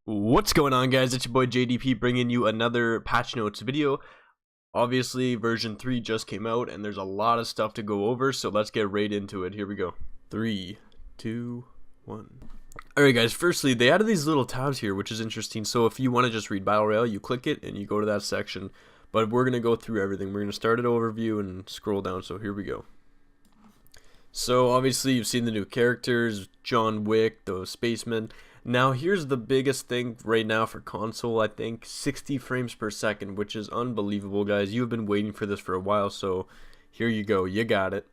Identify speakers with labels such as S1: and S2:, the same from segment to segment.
S1: What's going on, guys? It's your boy JDP bringing you another patch notes video. Obviously version 3 just came out and there's a lot of stuff to go over, so let's get right into it. Here we go. 3, 2, 1. Alright guys, firstly they added these little tabs here, which is interesting. So if you want to just read Battle Royale, you click it and you go to that section, but we're going to go through everything. We're going to start at overview and scroll down, so here we go. So obviously you've seen the new characters, John Wick, the spaceman. Now here's the biggest thing right now for console, I think 60 frames per second, which is unbelievable, guys. You've been waiting for this for a while, so here you go, you got it.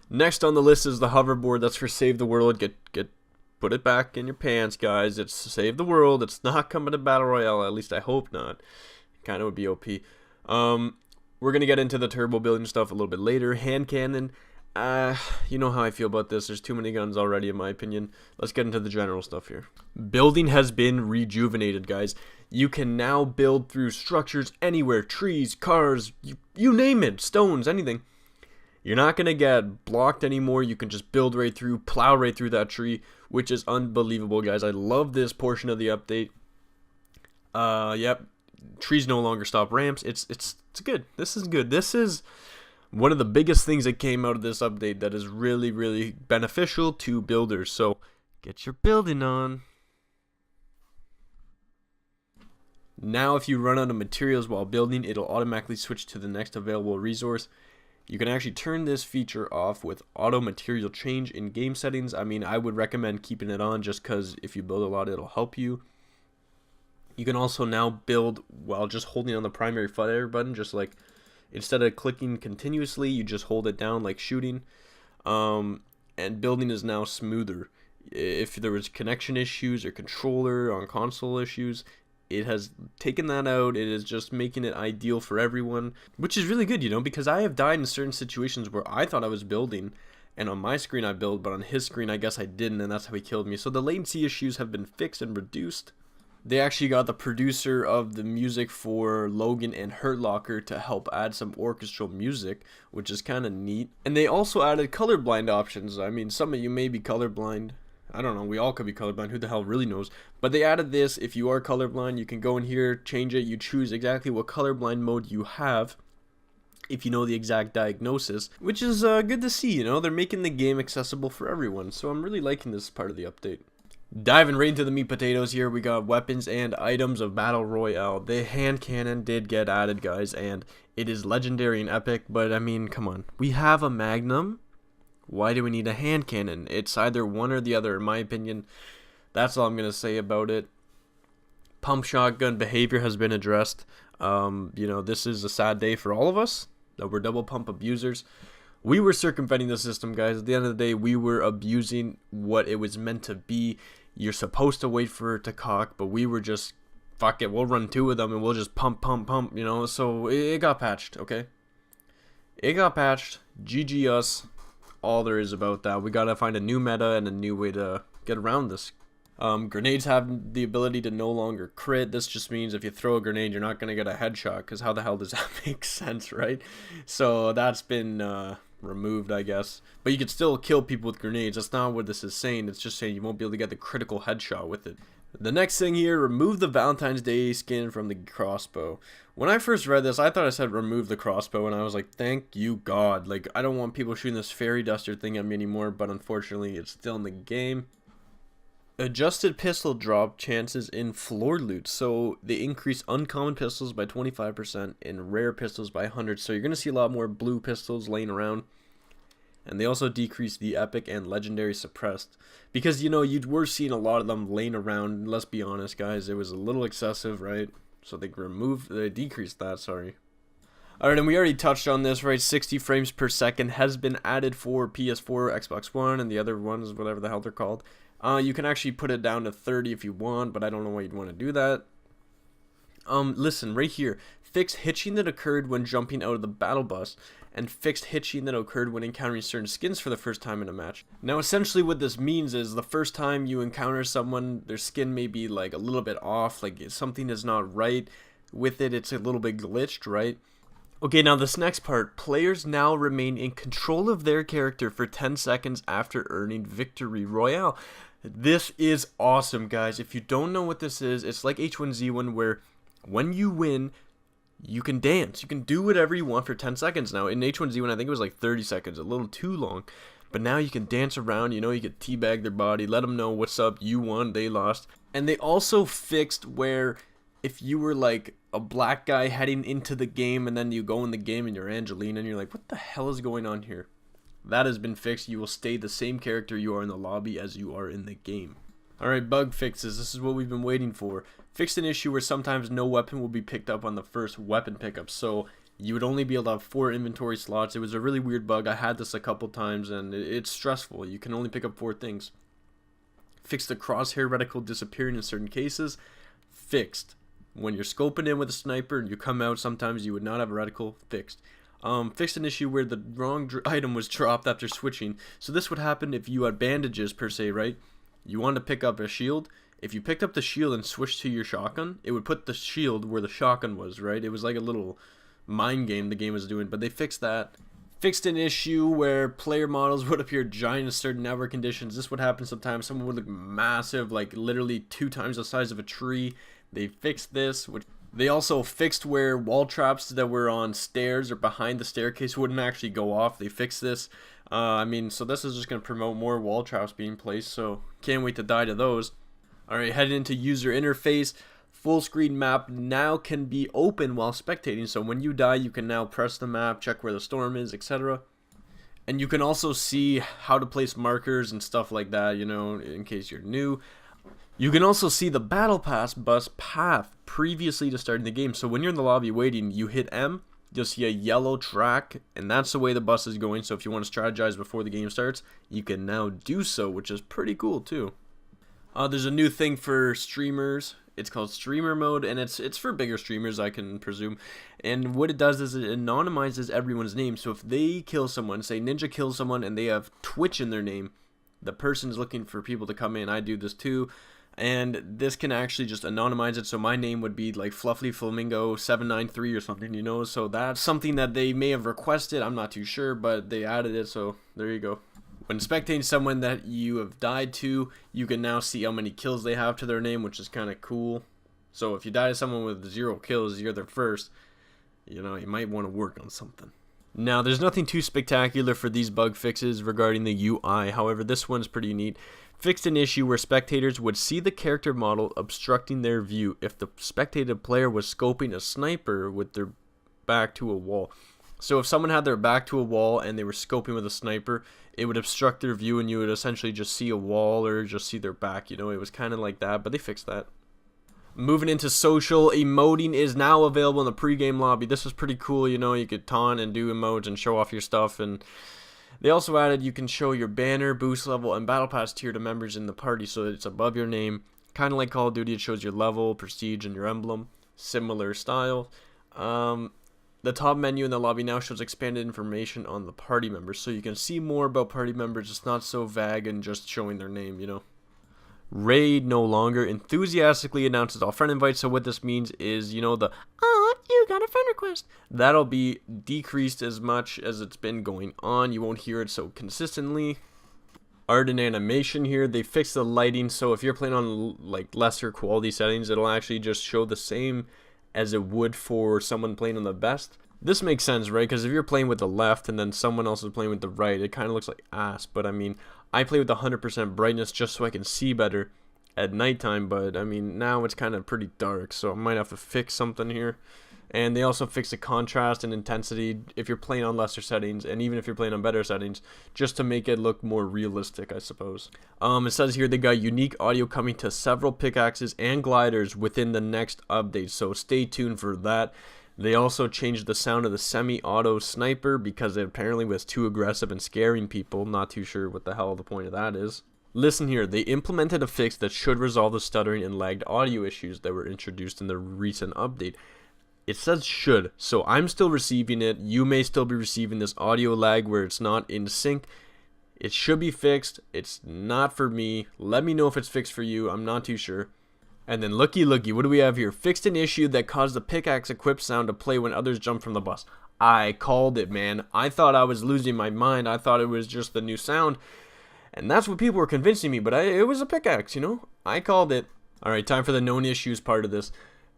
S1: Next on the list is the hoverboard. That's for Save the World. Put it back in your pants, guys. It's Save the World. It's not coming to Battle Royale, at least I hope not. Kind of would be OP. We're gonna get into the turbo building stuff a little bit later. Hand cannon. You know how I feel about this. There's too many guns already, in my opinion. Let's get into the general stuff here. Building has been rejuvenated, guys. You can now build through structures anywhere. Trees, cars, you name it. Stones, anything. You're not going to get blocked anymore. You can just build right through, plow right through that tree, which is unbelievable, guys. I love this portion of the update. Yep. Trees no longer stop ramps. It's good. This is good. This is one of the biggest things that came out of this update that is really beneficial to builders. So get your building on. Now if you run out of materials while building, it'll automatically switch to the next available resource. You can actually turn this feature off with auto material change in game settings. I mean, I would recommend keeping it on just because if you build a lot, it'll help you. You can also now build while just holding on the primary fire button, just like instead of clicking continuously, you just hold it down like shooting. And building is now smoother. If there was connection issues or controller on console issues, it has taken that out. It is just making it ideal for everyone, which is really good, you know, because I have died in certain situations where I thought I was building, and on my screen I build, but on his screen I guess I didn't, and that's how he killed me. So the latency issues have been fixed and reduced. They actually got the producer of the music for Logan and Hurt Locker to help add some orchestral music, which is kind of neat. And they also added colorblind options. I mean, some of you may be colorblind. I don't know, we all could be colorblind, who the hell really knows. But they added this. If you are colorblind, you can go in here, change it, you choose exactly what colorblind mode you have, if you know the exact diagnosis, which is good to see, you know. They're making the game accessible for everyone, so I'm really liking this part of the update. Diving right into the meat potatoes here, we got weapons and items of Battle Royale. The hand cannon did get added, guys, and it is legendary and epic, but I mean, come on. We have a Magnum. Why do we need a hand cannon? It's either one or the other, in my opinion. That's all I'm going to say about it. Pump shotgun behavior has been addressed. You know, this is a sad day for all of us that we're double pump abusers. We were circumventing the system, guys. At the end of the day, we were abusing what it was meant to be. You're supposed to wait for it to cock, but we were just, fuck it, we'll run two of them and we'll just pump, you know. So it got patched, okay? It got patched. GG us. All there is about that. We gotta find a new meta and a new way to get around this. Grenades have the ability to no longer crit. This just means if you throw a grenade, you're not gonna get a headshot, because how the hell does that make sense, right? So that's been removed, I guess. But you can still kill people with grenades. That's not what this is saying. It's just saying you won't be able to get the critical headshot with it. The next thing here, remove the Valentine's Day skin from the crossbow. When I first read this, I thought I said remove the crossbow, and I was like, thank you God. Like, I don't want people shooting this fairy duster thing at me anymore, but unfortunately it's still in the game. Adjusted pistol drop chances in floor loot. So they increase uncommon pistols by 25% and rare pistols by 100. So you're going to see a lot more blue pistols laying around. And they also decrease the epic and legendary suppressed. Because, you know, you were seeing a lot of them laying around. Let's be honest, guys. It was a little excessive, right? So they decreased that, sorry. Alright, and we already touched on this, right? 60 frames per second has been added for PS4, Xbox One, and the other ones, whatever the hell they're called. You can actually put it down to 30 if you want, but I don't know why you'd want to do that. Listen, right here, fixed hitching that occurred when jumping out of the battle bus, and fixed hitching that occurred when encountering certain skins for the first time in a match. Now, essentially what this means is the first time you encounter someone, their skin may be like a little bit off, like something is not right with it, it's a little bit glitched, right? Okay, now this next part, players now remain in control of their character for 10 seconds after earning Victory Royale. This is awesome, guys. If you don't know what this is, it's like H1Z1 where when you win, you can dance. You can do whatever you want for 10 seconds now. In H1Z1, I think it was like 30 seconds, a little too long. But now you can dance around, you know, you can teabag their body, let them know what's up, you won, they lost. And they also fixed where if you were like a black guy heading into the game and then you go in the game and you're Angelina and you're like, what the hell is going on here? That has been fixed. You will stay the same character you are in the lobby as you are in the game. Alright, bug fixes. This is what we've been waiting for. Fixed an issue where sometimes no weapon will be picked up on the first weapon pickup. So you would only be able to have 4 inventory slots. It was a really weird bug. I had this a couple times and it's stressful. You can only pick up 4 things. Fixed the crosshair reticle disappearing in certain cases. Fixed. When you're scoping in with a sniper and you come out, sometimes you would not have a reticle. Fixed. Fixed an issue where the wrong item was dropped after switching. So this would happen if you had bandages per se, right? You wanted to pick up a shield. If you picked up the shield and switched to your shotgun, it would put the shield where the shotgun was, right? It was like a little mind game the game was doing, but they fixed that. Fixed an issue where player models would appear giant in certain network conditions. This would happen sometimes. Someone would look massive, like literally 2 times the size of a tree. They fixed this, which they also fixed where wall traps that were on stairs or behind the staircase wouldn't actually go off. They fixed this. So this is just going to promote more wall traps being placed, so can't wait to die to those. Alright, heading into user interface. Full screen map now can be open while spectating, so when you die you can now press the map, check where the storm is, etc. And you can also see how to place markers and stuff like that, you know, in case you're new. You can also see the battle pass bus path previously to starting the game. So when you're in the lobby waiting, you hit M, you'll see a yellow track, and that's the way the bus is going. So if you want to strategize before the game starts, you can now do so, which is pretty cool too. There's a new thing for streamers. It's called streamer mode, and it's for bigger streamers, I can presume. And what it does is it anonymizes everyone's name. So if they kill someone, say Ninja kills someone and they have Twitch in their name, the person's looking for people to come in. I do this too. And this can actually just anonymize it, so my name would be like Fluffy Flamingo 793 or something, you know. So that's something that they may have requested, I'm not too sure, but they added it, so there you go. When spectating someone that you have died to, you can now see how many kills they have to their name, which is kind of cool. So if you die to someone with 0 kills, you're their first, you know, you might want to work on something. Now, there's nothing too spectacular for these bug fixes regarding the UI, however, this one's pretty neat. Fixed an issue where spectators would see the character model obstructing their view if the spectated player was scoping a sniper with their back to a wall. So if someone had their back to a wall and they were scoping with a sniper, it would obstruct their view and you would essentially just see a wall or just see their back, you know. It was kind of like that, but they fixed that. Moving into social, emoting is now available in the pregame lobby. This is pretty cool, you know. You could taunt and do emotes and show off your stuff, and they also added you can show your banner, boost level, and battle pass tier to members in the party, so it's above your name. Kind of like Call of Duty, it shows your level, prestige, and your emblem. Similar style. The top menu in the lobby now shows expanded information on the party members, so you can see more about party members. It's not so vague and just showing their name, you know. Raid no longer enthusiastically announces all friend invites, so what this means is, you know, the "oh, you got a friend request," that'll be decreased as much as it's been going on. You won't hear it so consistently. Art and animation here, they fixed the lighting, so if you're playing on like lesser quality settings, it'll actually just show the same as it would for someone playing on the best. This makes sense, right? Because if you're playing with the left and then someone else is playing with the right, it kind of looks like ass. But I mean, I play with 100% brightness just so I can see better at nighttime. But I mean, now it's kind of pretty dark, so I might have to fix something here. And they also fixed the contrast and intensity if you're playing on lesser settings, and even if you're playing on better settings, just to make it look more realistic, I suppose. It says here they got unique audio coming to several pickaxes and gliders within the next update, so stay tuned for that. They also changed the sound of the semi-auto sniper because it apparently was too aggressive and scaring people. Not too sure what the hell the point of that is. Listen here, they implemented a fix that should resolve the stuttering and lagged audio issues that were introduced in the recent update. It says should, so I'm still receiving it. You may still be receiving this audio lag where it's not in sync. It should be fixed. It's not for me. Let me know if it's fixed for you. I'm not too sure. And then looky, what do we have here? Fixed an issue that caused the pickaxe equipped sound to play when others jump from the bus. I called it, man. I thought I was losing my mind. I thought it was just the new sound. And that's what people were convincing me, but it was a pickaxe, you know? I called it. Alright, time for the known issues part of this.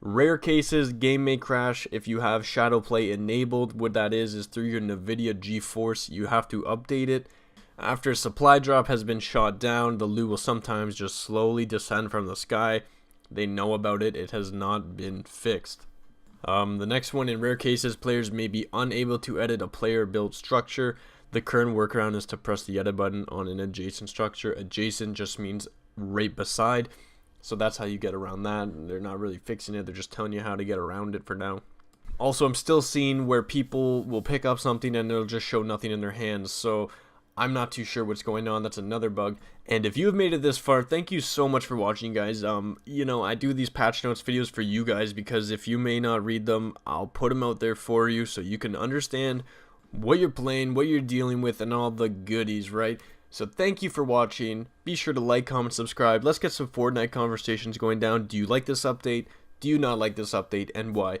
S1: Rare cases, game may crash if you have shadow play enabled. What that is through your NVIDIA GeForce, you have to update it. After a supply drop has been shot down, the loot will sometimes just slowly descend from the sky. They know about it. It has not been fixed. The next one, in rare cases, players may be unable to edit a player-built structure. The current workaround is to press the edit button on an adjacent structure. Adjacent just means right beside. So that's how you get around that. They're not really fixing it. They're just telling you how to get around it for now. Also, I'm still seeing where people will pick up something and they'll just show nothing in their hands. So I'm not too sure what's going on. That's another bug. And if you have made it this far, thank you so much for watching, guys. You know, I do these patch notes videos for you guys because if you may not read them, I'll put them out there for you so you can understand what you're playing, what you're dealing with, and all the goodies, right? So thank you for watching. Be sure to like, comment, subscribe. Let's get some Fortnite conversations going down. Do you like this update? Do you not like this update, and why?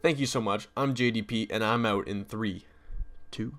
S1: Thank you so much. I'm JDP, and I'm out in 3, 2,